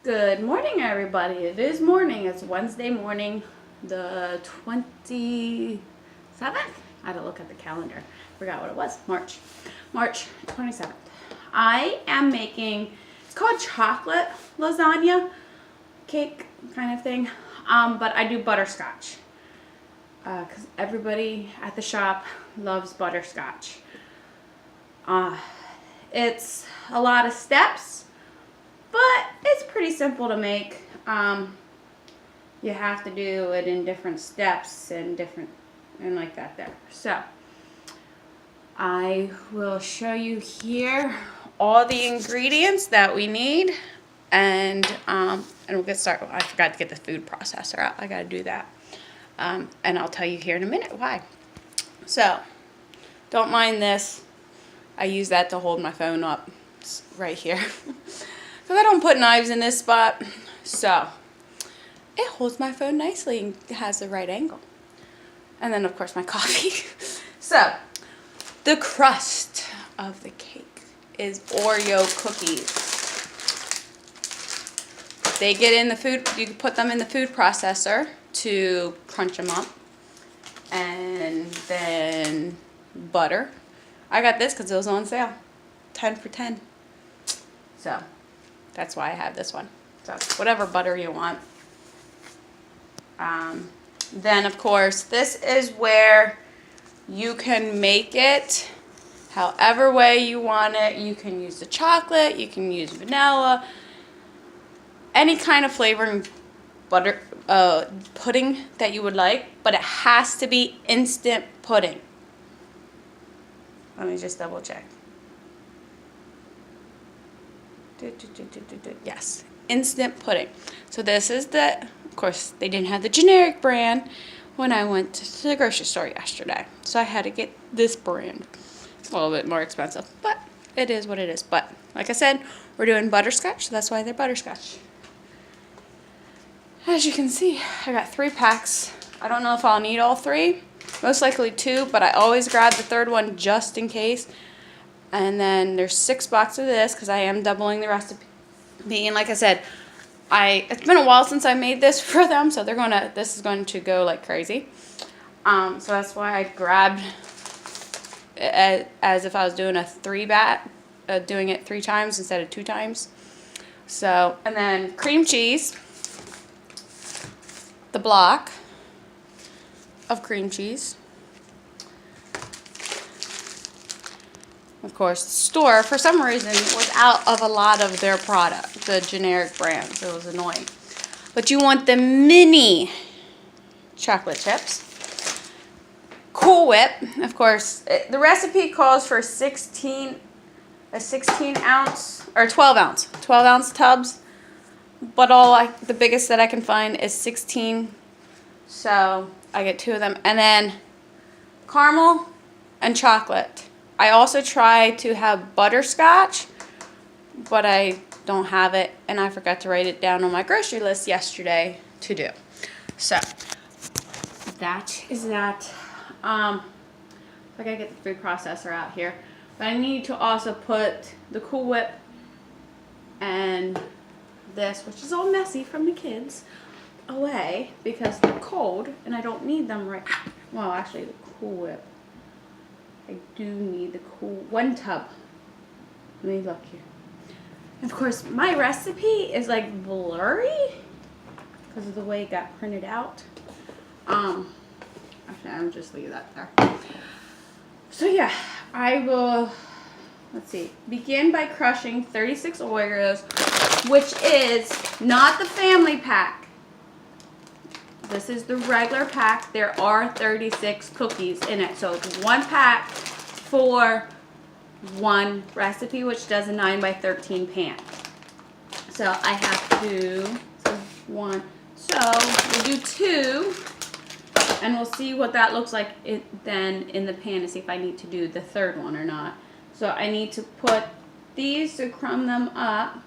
Good morning, everybody. It is morning. It's Wednesday morning, the 27th. I had to look at the calendar. Forgot what it was. March 27th. I am making, it's called chocolate lasagna cake kind of thing, but I do butterscotch because everybody at the shop loves butterscotch. It's a lot of steps, but it's pretty simple to make. You have to do it in different steps and like that there. So I will show you here all the ingredients that we need, and we'll get started. I forgot to get the food processor out. I gotta do that. And I'll tell you here in a minute why. So don't mind this. I use that to hold my phone up. It's right here. Because I don't put knives in this spot, so it holds my phone nicely and has the right angle. And then, of course, my coffee. So, the crust of the cake is Oreo cookies. They get in the food, you can put them in the food processor to crunch them up. And then butter. I got this because it was on sale. 10 for 10. So that's why I have this one. So whatever butter you want. Then of course this is where you can make it however way you want it. You can use the chocolate, you can use vanilla, any kind of flavoring butter pudding that you would like, but it has to be instant pudding. Let me just double check. Yes, instant pudding. So this is of course, they didn't have the generic brand when I went to the grocery store yesterday. So I had to get this brand. It's a little bit more expensive, but it is what it is. But like I said, we're doing butterscotch, so that's why they're butterscotch. As you can see, I got 3 packs. I don't know if I'll need all 3. Most likely 2, but I always grab the third one just in case. And then there's 6 boxes of this because I am doubling the recipe. And like I said, it's been a while since I made this for them, so this is going to go like crazy. So that's why I grabbed it as if I was doing a 3-bat, doing it 3 times instead of 2 times. So, and then cream cheese, the block of cream cheese. Of course, the store, for some reason, was out of a lot of their product, the generic brands. It was annoying. But you want the mini chocolate chips. Cool Whip. Of course, the recipe calls for a 16 ounce, or 12 ounce. 12 ounce tubs. But the biggest that I can find is 16. So I get 2 of them. And then caramel and chocolate. I also try to have butterscotch, but I don't have it, and I forgot to write it down on my grocery list yesterday to do. So that is that. I gotta get the food processor out here, but I need to also put the Cool Whip and this, which is all messy from the kids, away because they're cold and I don't need them right. Well, actually, the Cool Whip. I do need the cool 1 tub. Let me look here. And of course, my recipe is like blurry because of the way it got printed out. Actually, I'll just leave that there. So yeah, I will, let's see, begin by crushing 36 Oreos, which is not the family pack. This is the regular pack. There are 36 cookies in it. So it's 1 pack for 1 recipe, which does a 9 by 13 pan. So I have to, so 1. So we'll do 2, and we'll see what that looks like then in the pan to see if I need to do the 3rd one or not. So I need to put these to crumb them up.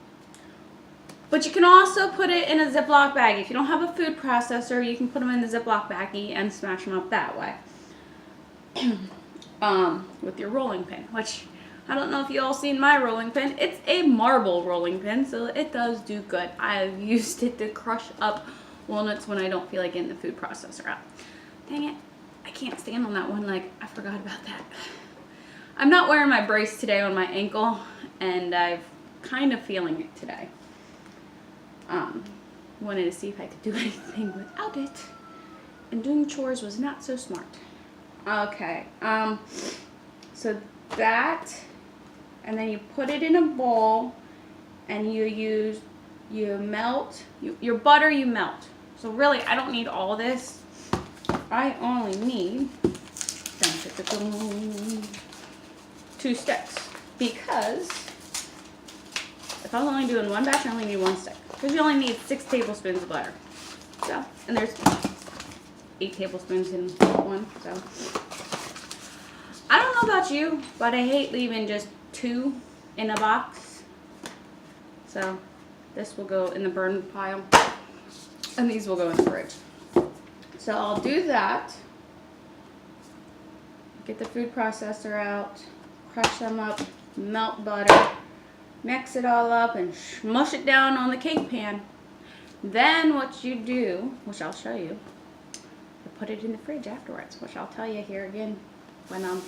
But you can also put it in a Ziploc baggie. If you don't have a food processor, you can put them in the Ziploc baggie and smash them up that way. With your rolling pin, which I don't know if you all seen my rolling pin. It's a marble rolling pin, so it does do good. I've used it to crush up walnuts when I don't feel like getting the food processor out. Dang it, I can't stand on that one leg. I forgot about that. I'm not wearing my brace today on my ankle, and I'm kind of feeling it today. Wanted to see if I could do anything without it, and doing chores was not so smart. Okay, so that, and then you put it in a bowl, and you melt, your butter you melt. So really, I don't need all this. I only need 2 sticks, because if I was only doing one batch, I only need 1 stick. Because you only need 6 tablespoons of butter. So, and there's 8 tablespoons in one. So, I don't know about you, but I hate leaving just 2 in a box. So, this will go in the burn pile, and these will go in the fridge. So I'll do that. Get the food processor out, crush them up, melt butter, mix it all up, and smush it down on the cake pan. Then what you do, which I'll show you, you put it in the fridge afterwards, which I'll tell you here again when I'm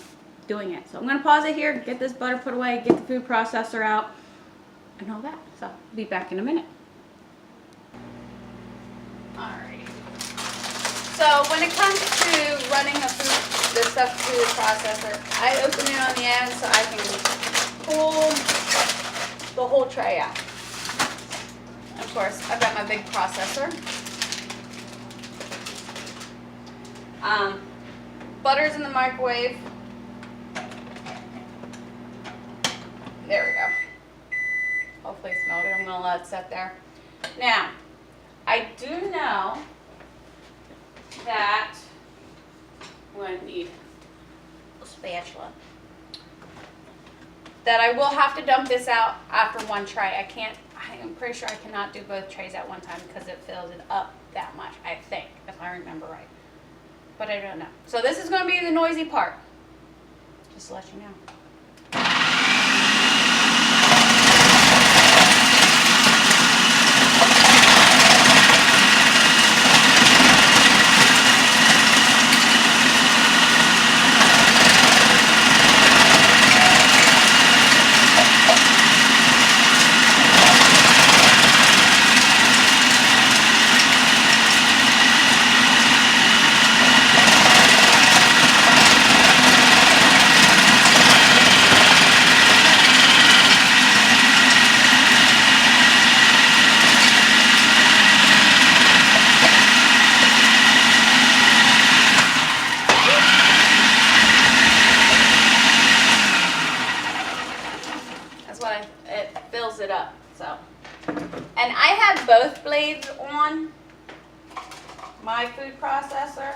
doing it. So I'm going to pause it here, get this butter put away, get the food processor out, and all that. So I'll be back in a minute. Alrighty. So when it comes to running this stuff through the processor, I open it on the end so I can pull the whole tray out. Of course, I've got my big processor. Butter's in the microwave. There we go. Hopefully it's melted. I'm going to let it sit there. Now, I do know that I'm going to need a spatula. That I will have to dump this out after one tray. I'm pretty sure I cannot do both trays at one time because it fills it up that much, I think, if I remember right. But I don't know. So this is going to be the noisy part. Just to let you know. It fills it up. So, and I have both blades on my food processor.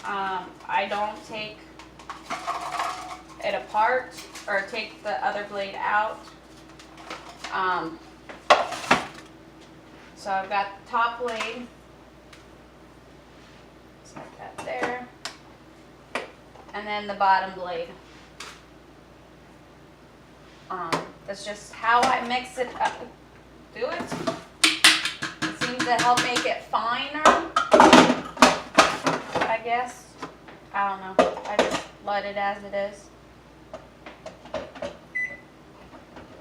I don't take it apart or take the other blade out. So I've got the top blade. Set that there. And then the bottom blade. That's just how I mix it up. Do it. It seems to help make it finer, I guess. I don't know. I just let it as it is.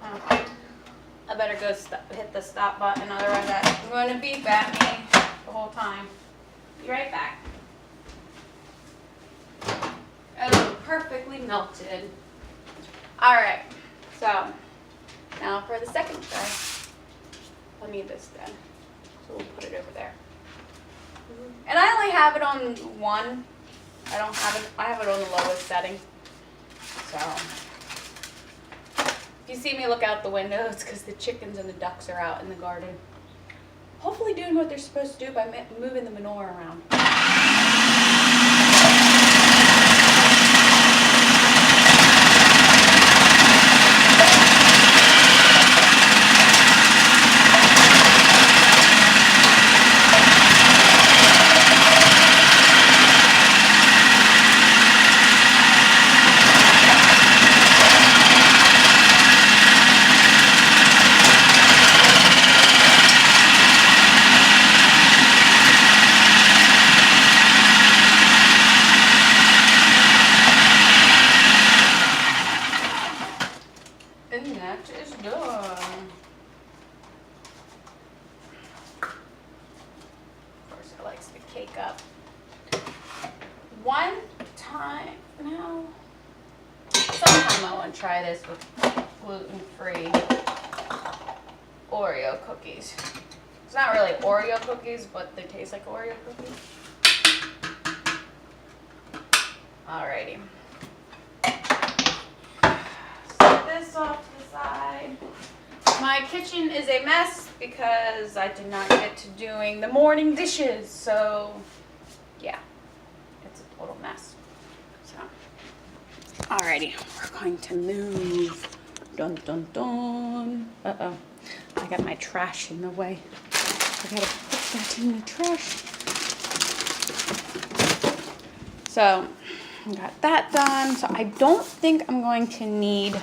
I better go hit the stop button, otherwise I'm going to beep at me the whole time. Be right back. Oh, perfectly melted. Alright, so now for the second tray. I'll need this then. So we'll put it over there. And I only have it on one. I have it on the lowest setting. So if you see me look out the window, it's because the chickens and the ducks are out in the garden. Hopefully doing what they're supposed to do by moving the manure around. one time, no, sometime I want to try this with gluten-free Oreo cookies. It's not really Oreo cookies, but they taste like Oreo cookies. Alrighty. Set this off to the side. My kitchen is a mess because I did not get to doing the morning dishes, so yeah, it's a total mess. So, alrighty, we're going to move. Dun dun dun. Uh-oh, I got my trash in the way. I gotta put that in the trash. So, I got that done. So I don't think I'm going to need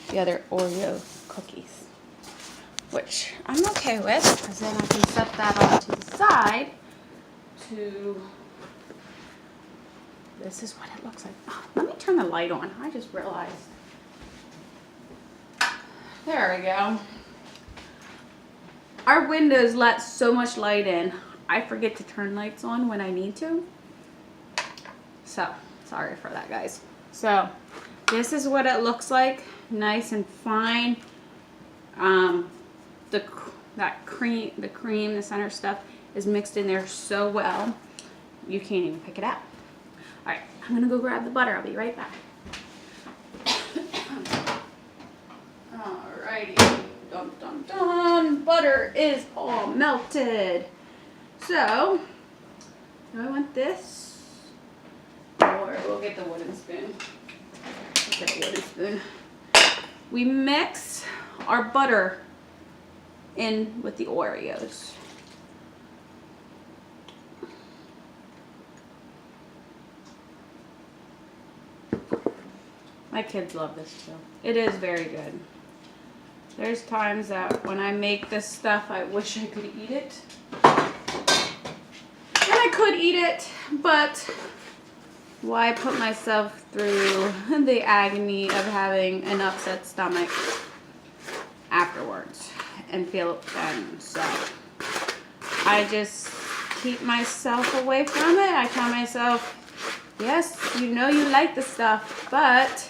the other Oreo cookies, which I'm okay with, because then I can set that off to the side to, this is what it looks like. Oh, let me turn the light on. I just realized. There we go. Our windows let so much light in. I forget to turn lights on when I need to. So, sorry for that, guys. So, this is what it looks like. Nice and fine. The cream, the center stuff is mixed in there so well. You can't even pick it out. All right, I'm gonna go grab the butter. I'll be right back. Alrighty, dun dun dun. Butter is all melted. So, do I want this? Or we'll get the wooden spoon. Let's get a wooden spoon. We mix our butter in with the Oreos. My kids love this too. It is very good. There's times that when I make this stuff, I wish I could eat it. And I could eat it, but why put myself through the agony of having an upset stomach afterwards and feel pain? So I just keep myself away from it. I tell myself, yes, you know you like the stuff, but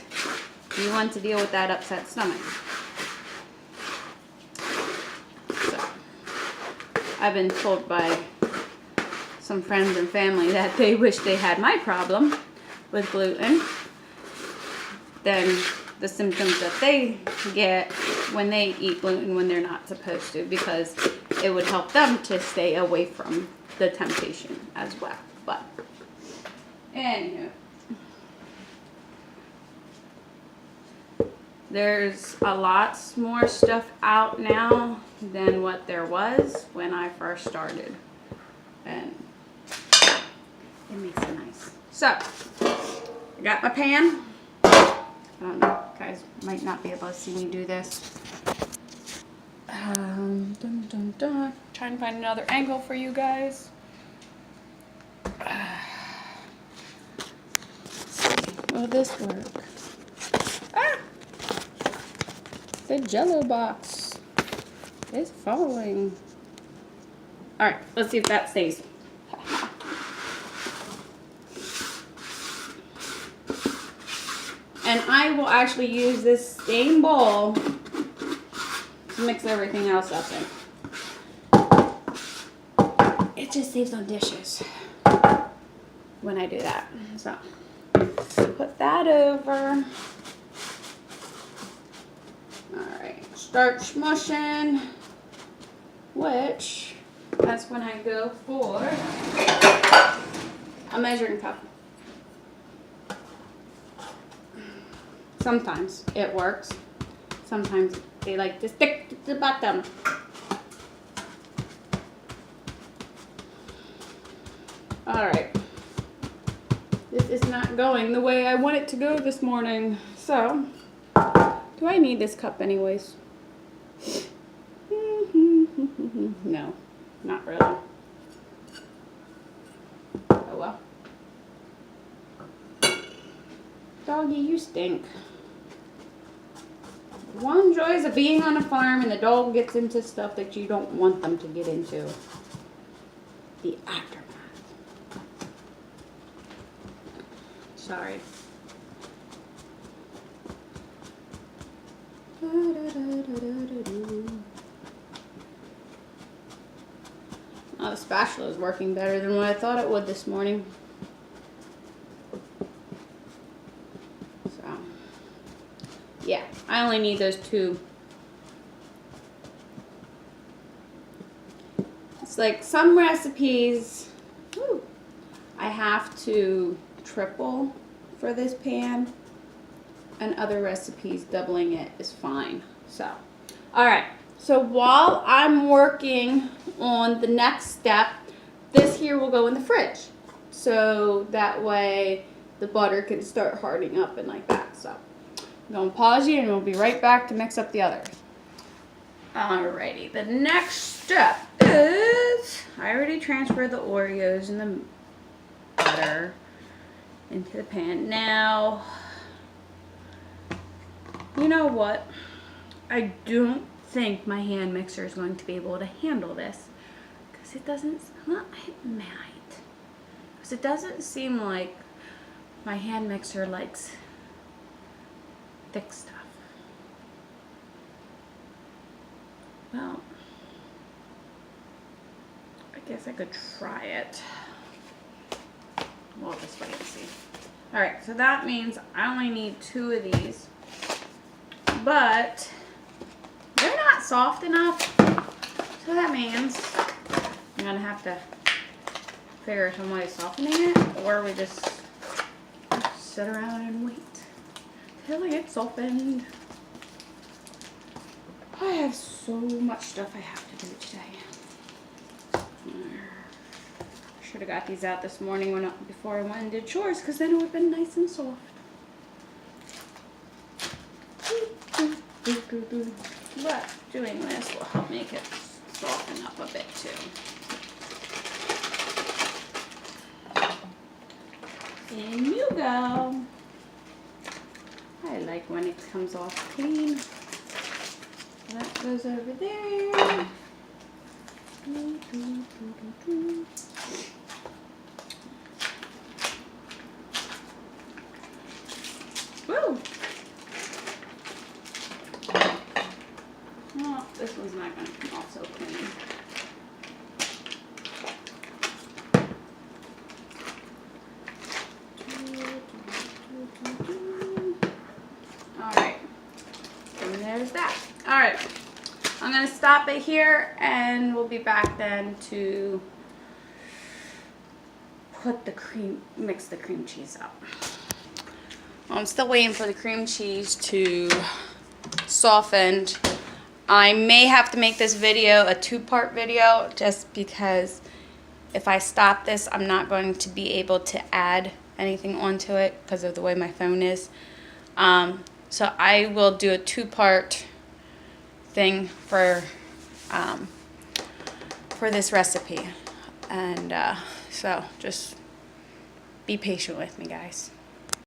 you want to deal with that upset stomach. So I've been told by some friends and family that they wish they had my problem with gluten than the symptoms that they get when they eat gluten when they're not supposed to, because it would help them to stay away from the temptation as well. But anywho, there's a lot more stuff out now than what there was when I first started, and it makes it nice. So, I got my pan. I don't know, you guys might not be able to see me do this. Dun, dun, dun. Trying to find another angle for you guys. Will this work? Ah! The Jello box is falling. Alright, let's see if that stays. And I will actually use this same bowl to mix everything else up in. It just saves on dishes when I do that. So, put that over. Alright, start smushing, which, that's when I go for a measuring cup. Sometimes it works. Sometimes they like to stick to the bottom. Alright. This is not going the way I want it to go this morning. So, do I need this cup anyways? No, not really. Oh well. Doggy, you stink. One joys of being on a farm and the dog gets into stuff that you don't want them to get into. The aftermath. Sorry. Oh, the spatula is working better than what I thought it would this morning. So, yeah, I only need those two. It's like some recipes, I have to triple for this pan, and other recipes doubling it is fine. So, all right. So while I'm working on the next step, this here will go in the fridge. So that way the butter can start hardening up and like that. So I'm going to pause you and we'll be right back to mix up the others. Alrighty, the next step is, I already transferred the Oreos and the butter into the pan. Now, you know what? I don't think my hand mixer is going to be able to handle this because it doesn't, well, it might, because it doesn't seem like my hand mixer likes thick stuff. Well, I guess I could try it. We'll just wait and see. Alright, so that means I only need 2 of these, but they're not soft enough, so that means I'm gonna have to figure out some way of softening it, or we just sit around and wait till it gets softened. I have so much stuff I have to do today. Should have got these out this morning before I went and did chores, because then it would have been nice and soft. But doing this will help make it soften up a bit too. In you go. I like when it comes off clean. That goes over there. Woo! Oh, this one's not going to come off so clean. Alright. And there's that. Alright. I'm going to stop it here and we'll be back then to mix the cream cheese up. I'm still waiting for the cream cheese to soften. I may have to make this video a 2-part video just because if I stop this, I'm not going to be able to add anything onto it because of the way my phone is. So I will do a 2-part thing for this recipe. And so just be patient with me, guys.